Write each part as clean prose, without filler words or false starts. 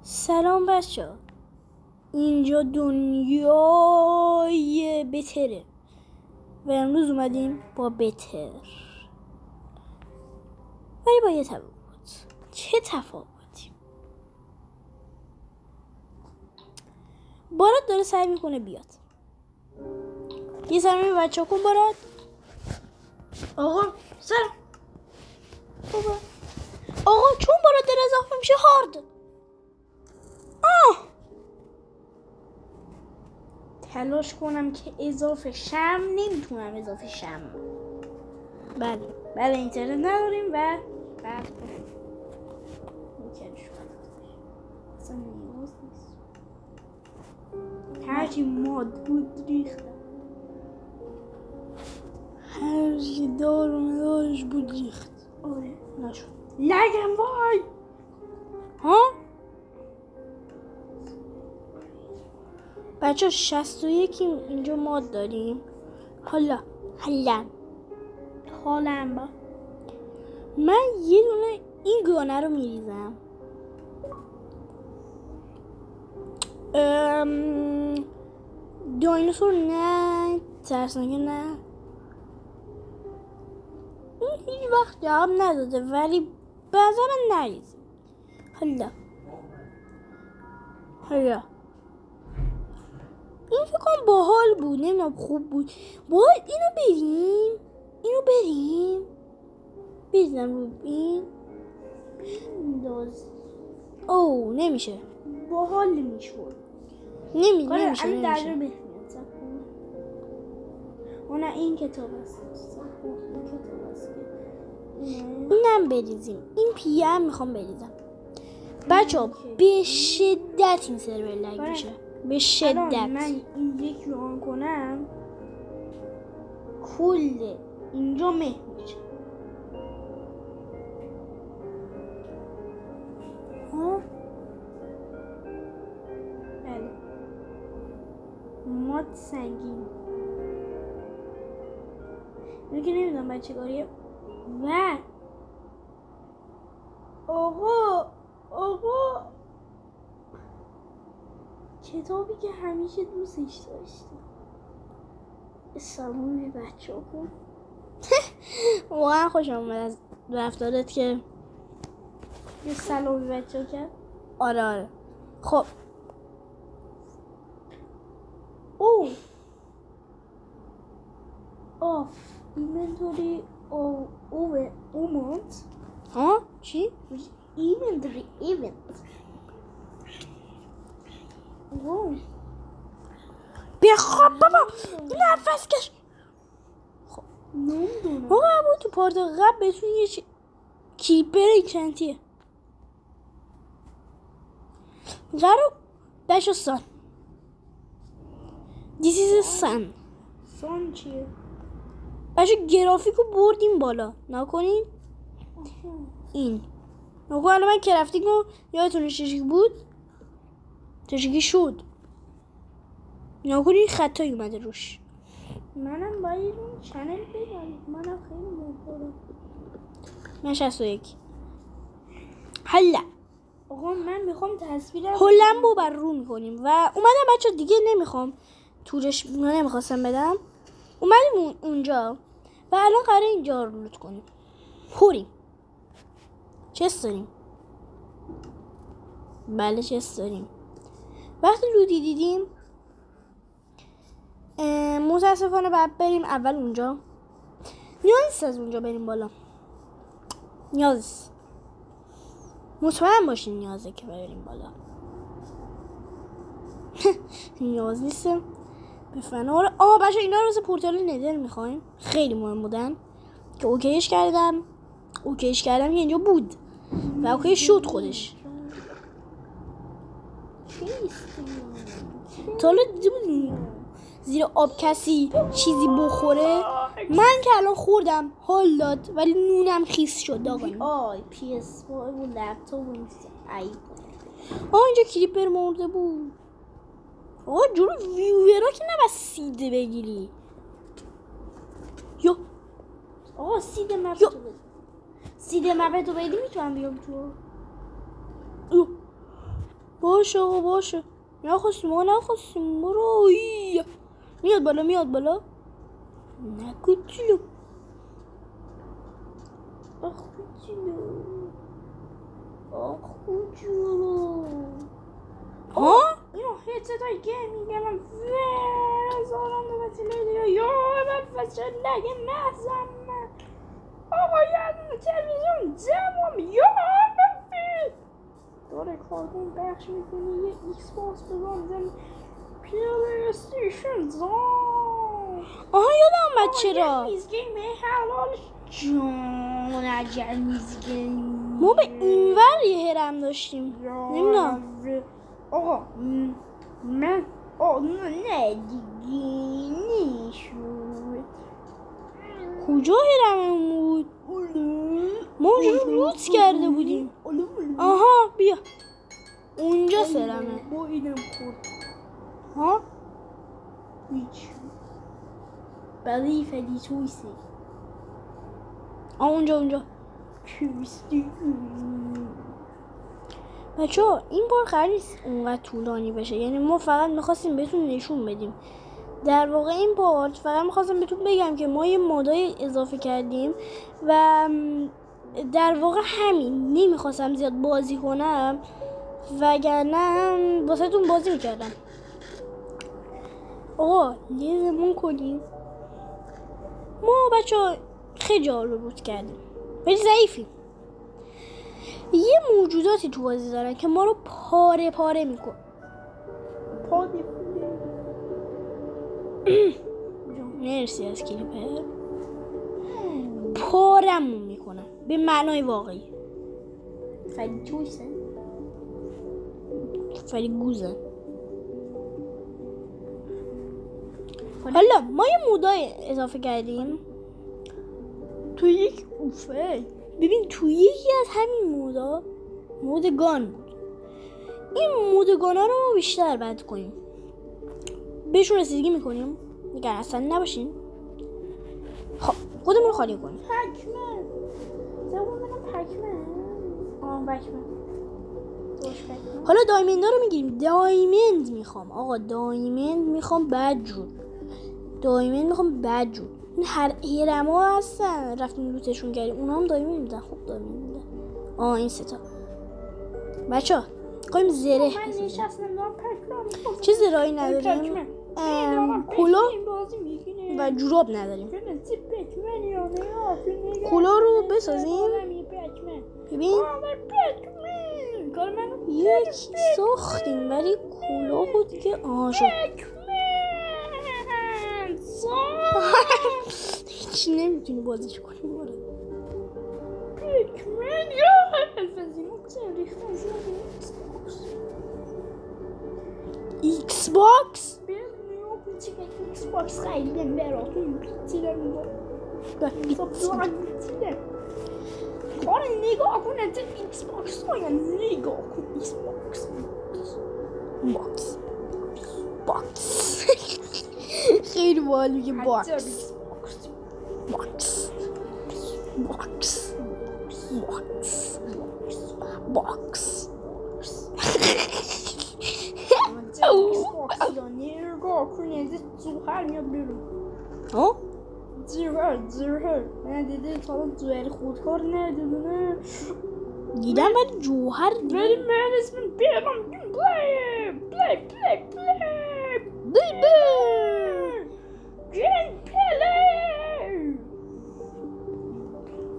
سلام بچه ها، اینجا دنیای بتره و امروز اومدیم با بتر، ولی با یه تفاوت. چه تفاوتی؟ بارات داره سعی میکنه بیاد. یه سلام به بچه ها کن بارات. آقا سلام. آقا چون بارات داره اضافه میشه هارد. تلاش کنم که اضافه شم، نمیتونم اضافه شم. بله اینترنت نداریم و بعد اصلا نیاز نیست. هرچی ماد بود ریختم، هرچی دارش بود ریخت. آره نشد. لگم وای. ها بچه 61 اینجا ماد داریم. حالا با من یه دونه این گانه رو میریزم. دایناسور نه، ترسناکه نه، این هیچ وقت جواب نداده ولی بعضا نریزیم. حالا این فکر کنم باحال بود، نمیدونم خوب بود. باید اینو بریم بریزم رو این بنداز. او نمیشه، باحال نمیشود. نمیشه الان درجه بهمیاد. اون این کتاب است. اینم بریزیم. این پیه هم میخوام بریزم. بچه به شدت این سرور لگ میشه، به شدت. من این یک رو آن کنم کل اینجا مه میشه. بله ماد سنگین اینو که نمیدونم بچه کاریه. و آقا کتابی که همیشه دوستش داشتم. سلام به بچه ها کن. واقعا خوشم اومد از رفتارت که یه سلام به بچه ها کرد. آره خب آف اینونتوری اومد. ها چی؟ اینونتوری ایونت. بخواب بابا نفس کش. خب نمیدونم بابا بود تو پارت قبل بهتون یه کیپر اینچنتیه قرار بشو سان. This is sun. سان چیه؟ بچه گرافیکو بردیم بالا نکنین. این نگو الان من کرافتینگو یادتونه چشکی بود؟ چشکی شد. نگونی خطایی اومده روش. منم باید اون چنل بگم. منم خیلی موفرم. من 61. حالا آقا من میخوام تصویرم هلمبو بر رو میکنیم و اومدم بچه دیگه نمیخوام تورش نمیخواستم بدم. اومدیم اونجا و الان قراره اینجا رو لوت کنیم. پوریم چست داریم. بله چست داریم. وقتی لوتی دیدیم متاسفانه باید بریم اول اونجا. نیاز از اونجا بریم بالا. نیاز مطمئن باشین نیازه که بریم بالا. نیاز نیسته به فنار. بچه اینا رو واسه پورتال ندر میخوایم. خیلی مهم بودن که اوکیش کردم که اینجا بود و اوکی شد خودش. تا حالا دیده بودی زیر آب کسی چیزی بخوره؟ من که الان خوردم حال داد ولی نونم خیس شد. آقا PS5 و لپتاپ اینجا کلیپر مرده بود. آقا جلو ویورا که نباید سیده بگیری. یا آقا سیده مپتو بدی میتونم بیام تو. باشه آقا باشه. نخواستیم آقا نخواستیم. برو. میاد بالا نه کوچولو. آخ کوچولو. ها؟ اینو هدستای گیمینگ الان زاران دو وسیله یا اول فشلگه محضم. آقا یه تلویزیون جمعم یا داره کارتون پخش میکنه. یه ایکس باکس بزن پلی استیشن زان. آها یادم اومد چرا میز گیم حلال جان عجل میز گیم. ما به اینور یه هرم داشتیم نمیدونم آقا. من نه دیگه نشود. کجا هرممون بود؟ ما اونجا روت کرده بودیم. آها بیا اونجا سرمه. با اینم خورد. ها؟ هیچ برای فدی تویسی. اونجا تویستی. بچه ها این بار قرار نیست اونقدر طولانی بشه. یعنی ما فقط میخواستیم بهتون نشون بدیم. در واقع این بار فقط میخواستم بهتون بگم که ما یه مودای اضافه کردیم و در واقع همین. نمیخواستم زیاد بازی کنم وگرنه واسه تون بازی میکردم. آقا لیزمون کنیم. ما بچه ها خیلی جا رو بود کردیم ولی ضعیفیم. یه موجوداتی تو بازی دارن که ما رو پاره میکن. مرسی از کلیپر. پارمون میکنن به معنای واقعی. فری تویسن فری گوزن. حالا ما یه مودای اضافه کردیم تو یک اوفه. ببین تو یکی از همین مودا مود گان بود. این مود گانا رو ما بیشتر بد کنیم. بهشون رسیدگی میکنیم نگران اصلا نباشین. خب خودمون رو خالی کنیم. پکمن زبون منم پکمن. حالا دایمندا رو میگیریم. دایمند میخوام آقا. دایمند میخوام بدجور. این هر هرما هستن رفتیم لوتشون کردیم. اونا هم دایمند میدن. خوب دایمند میدن. این ستا بچه ها قایم زره. من نشستم دارم پکرام. چه زرهایی نداریم؟ کلا و جوراب نداریم. کلا رو بسازیم. ببین یک ساختیم ولی کلا بود که شد. هیچ نمیتونی بازیش کنی. پیکمن یا ایکس باکس ایکس باکس خیلی براتون بیتیرم کار نگاه کن از ایکس باکس ها. نگاه کن ایکس باکس خیلی باحال میگه باکس نگاه کن از جوهر میاد بیرون. جوهر من دیده تا جوهر خودکار ندیدونه. دیدم ولی جوهر ولی من اسم بیرم بلی گرین پلی.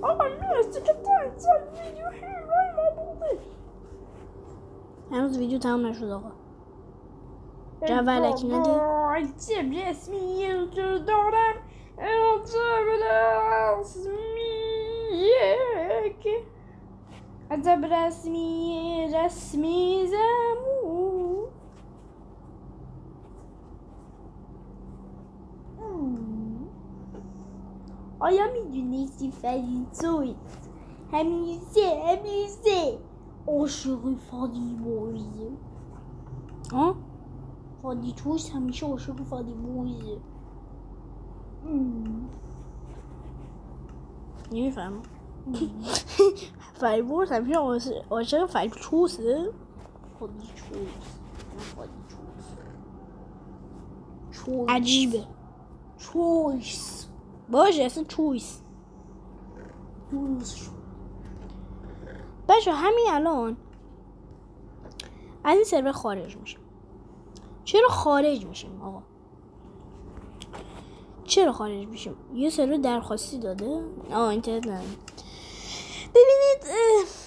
آقا مرسی که تا ویدیو هیروی ما بوده. هنوز ویدیو تمام نشد آقا. جوالکی ندی؟ عجب رسمی رو دارم. عجب رسمی زمون. آیا میدونستی فریدزوی همیشه عاشق فادی بویزه؟ فادی توش همیشه عاشق فادی بویزه. نمیفهمم. فریبورس همیشه عاشق فریب توسه. خودی چویس عجیبه. چویس باشه اصلا چویس. دوست بچه همین الان از این سرور خارج میشیم. چرا خارج میشیم آقا؟ چرا خارج میشیم؟ یه سرور درخواستی داده؟ اینترنت نداره. ببینید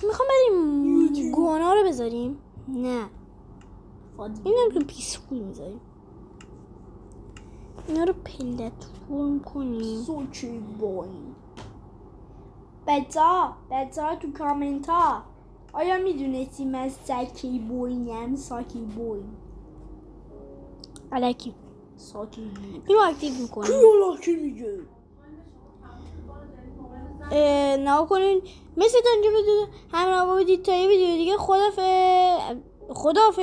میخوام بریم گوانا رو بذاریم. نه اینم که پیسفول میذاریم. اینا رو پلتفرم کنیم. سوچی بای بچه تو کامنت ها آیا میدونستی من ساکی بویم؟ ساکی بویم الکی ساکی بویم اینو اکتیو میکنیم. الکی میگه نه کنین مثل تا اینجا بدون همراه بودید تا یه ویدیو دیگه. خدافظ.